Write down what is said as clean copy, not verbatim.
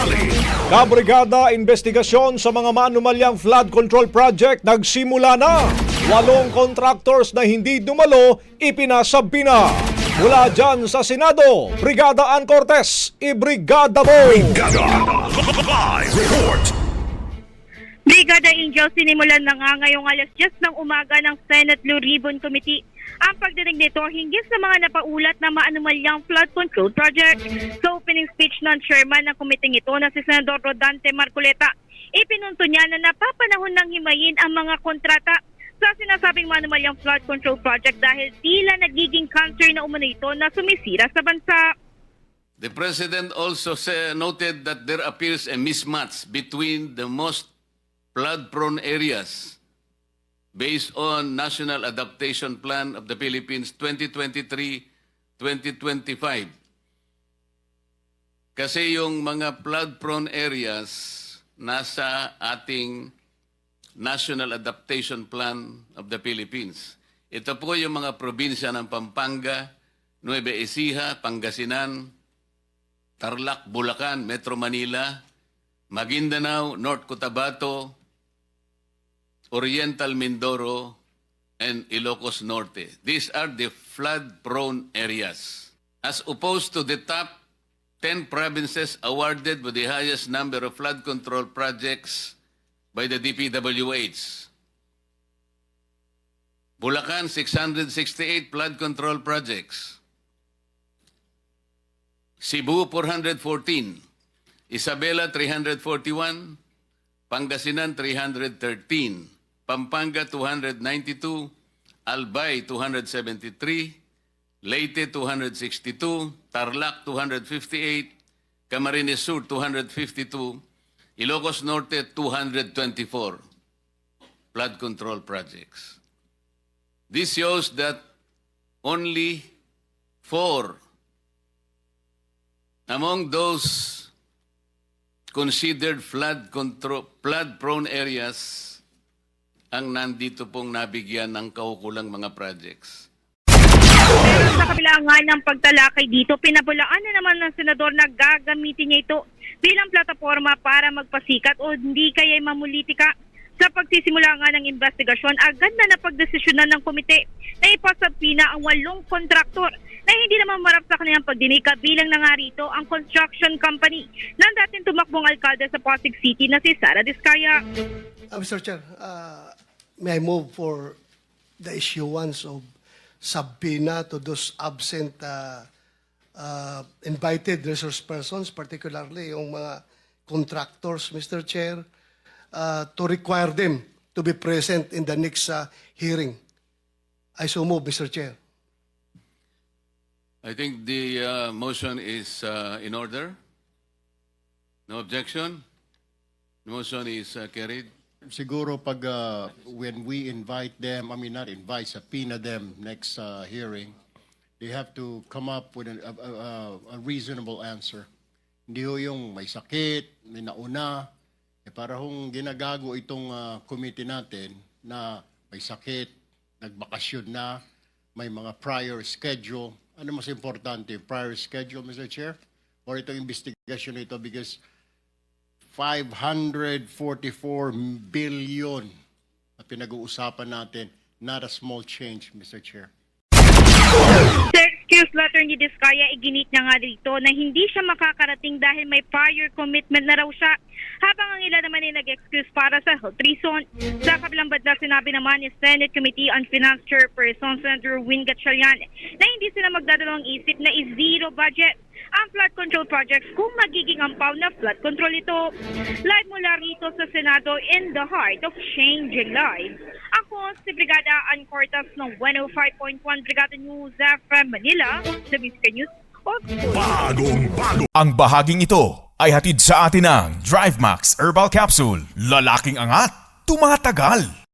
Detalye. Kabrigada investigasyon sa mga maanumalyang flood control project nagsimula na. 8 contractors na hindi dumalo, ipinasabi na. Mula dyan sa Senado, Brigada Ann Cortez, ibrigada mo! Brigada. Live report. Brigada Angel, sinimulan na nga ngayong alas 10 ng umaga ng Senate Blue Ribbon Committee ang pagdinig nito hinggil sa mga napaulat na maanumalyang flood control project. Sa opening speech ng chairman ng komiting ito na si Senador Rodante Marcoleta, ipinunto niya na napapanahon ng himayin ang mga kontrata sa sinasabing maanumalyang flood control project dahil tila nagiging cancer na umano ito na sumisira sa bansa. The President also noted that there appears a mismatch between the most flood-prone areas based on National Adaptation Plan of the Philippines 2023-2025. Kasi yung mga flood-prone areas nasa ating National Adaptation Plan of the Philippines. Ito po yung mga probinsya ng Pampanga, Nueva Ecija, Pangasinan, Tarlac, Bulacan, Metro Manila, Maguindanao, North Cotabato, Oriental Mindoro, and Ilocos Norte. These are the flood-prone areas. As opposed to the top 10 provinces awarded with the highest number of flood control projects by the DPWH. Bulacan, 668 flood control projects. Cebu, 414. Isabela, 341. Pangasinan, 313. Pampanga, 292. Albay, 273. Leyte, 262. Tarlac, 258. Camarines Sur, 252. Ilocos Norte, 224 flood control projects. This shows that only 4 among those considered flood-prone areas ang nandito pong nabigyan ng kaukulang mga projects. Pero sa kabila nga ng pagtalakay dito, pinabulaan na naman ng senador na gagamitin niya ito bilang plataforma para magpasikat o hindi kaya'y mamulitika. Sa pagsisimula nga ng investigasyon, agad na napagdesisyonan ng komite na ipasapi na ang 8 kontraktor na hindi naman marap sa kanilang pagdinig kabilang na nga rito ang construction company ng dating tumakbong alkalde sa Pasig City na si Sara Diskaya. Mr. Chair, may I move for the issuance of subpoena to those absent invited resource persons, particularly yung mga contractors, Mr. Chair, to require them to be present in the next hearing. I so move, Mr. Chair. I think the motion is in order. No objection? The motion is carried. Siguro pag when we invite them, not invite, subpoena them next hearing, they have to come up with a reasonable answer. Hindi ho yung may sakit, may nauna, para hong ginagago itong committee natin na may sakit, nagbakasyon na, may mga prior schedule. Ano mas importante, prior schedule, Mr. Chair? Or itong investigation ito because 544 billion na pinag-uusapan natin, not a small change, Mr. Chair. Sa excuse letter ni Diskaya, iginit niya nga dito na hindi siya makakarating dahil may prior commitment na raw siya. Habang ang ilan naman ay nag-excuse para sa health reason. Sa kabilang banda, sinabi naman ni Senate Committee on Finance Chairperson Senator Win Gatchalian na hindi sila magdadalawang isip na i-zero budget ang flood control projects kung magiging ampaw na flood control ito. Live mula rito sa Senado in the heart of changing lives. Ako si Brigada Ann Cortez ng 105.1 Brigada News FM Manila, sa Miska News of Bagong-bago. Ang bahaging ito ay hatid sa atin ng DriveMax Herbal Capsule. Lalaking angat, tumatagal.